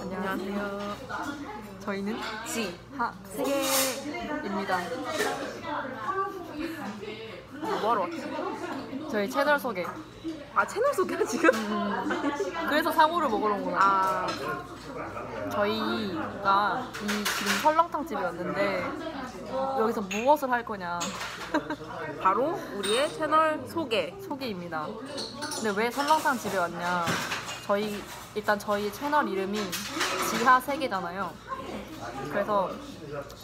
안녕하세요. 저희는 지하 세계입니다. 뭐하러 왔지? 저희 채널 소개. 아, 채널 소개야 지금? 그래서 사고를 먹으러 온 거야. 아, 저희가 지금 설렁탕 집에 왔는데 여기서 무엇을 할 거냐 바로 우리의 채널 소개. 소개입니다. 근데 왜 설렁탕 집에 왔냐? 일단 저희 채널 이름이 지하 세계잖아요. 그래서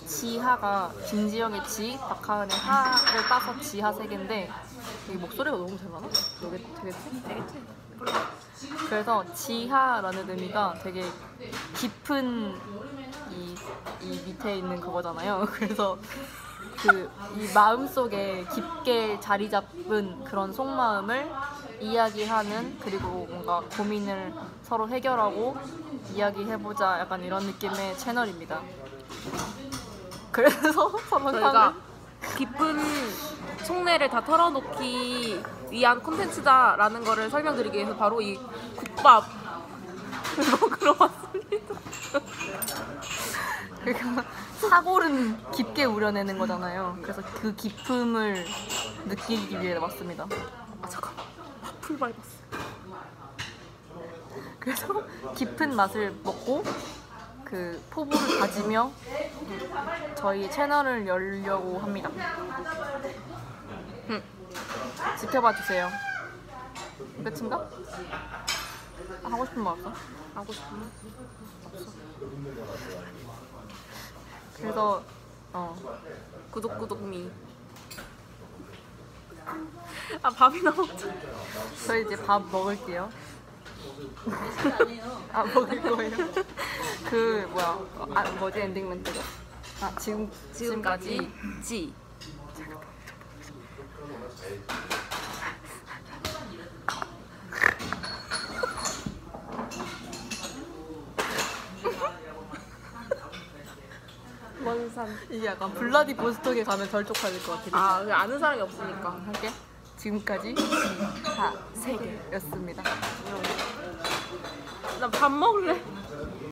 지하가 김지영의 지, 박하은의 하를 따서 지하 세계인데 이 목소리가 너무 잘 나나? 여기 되겠지? 그래서 지하라는 의미가 되게 깊은 이 밑에 있는 그거잖아요. 그래서 이 마음 속에 깊게 자리 잡은 그런 속마음을 이야기하는, 그리고 뭔가 고민을 서로 해결하고 이야기해보자, 약간 이런 느낌의 채널입니다. 그래서 저희가 깊은 속내를 다 털어놓기 위한 콘텐츠다라는 거를 설명드리기 위해서 바로 이 국밥을 먹으러 왔습니다. 그러니까 사골은 깊게 우려내는 거잖아요. 그래서 그 깊음을 느끼기 위해 왔습니다. 아, 잠깐만. 풀 밟았어. 그래서 깊은 맛을 먹고 그 포부를 가지며 저희 채널을 열려고 합니다. 지켜봐 주세요. 끝인가? 하고 싶은 말 없어? 하고 싶으면? 그래서 구독미. 아, 밥이나 먹자. 저희 이제 밥 먹을게요. 아, 먹을 거예요? 뭐지 엔딩 멘트가? 아, 지금까지 지. 원산. 이게 약간 블라디보스톡에 가면 절족할 것 같아. 아, 아는 사람이 없으니까. 할게. 지금까지 지하 세계였습니다. 나 밥 먹을래.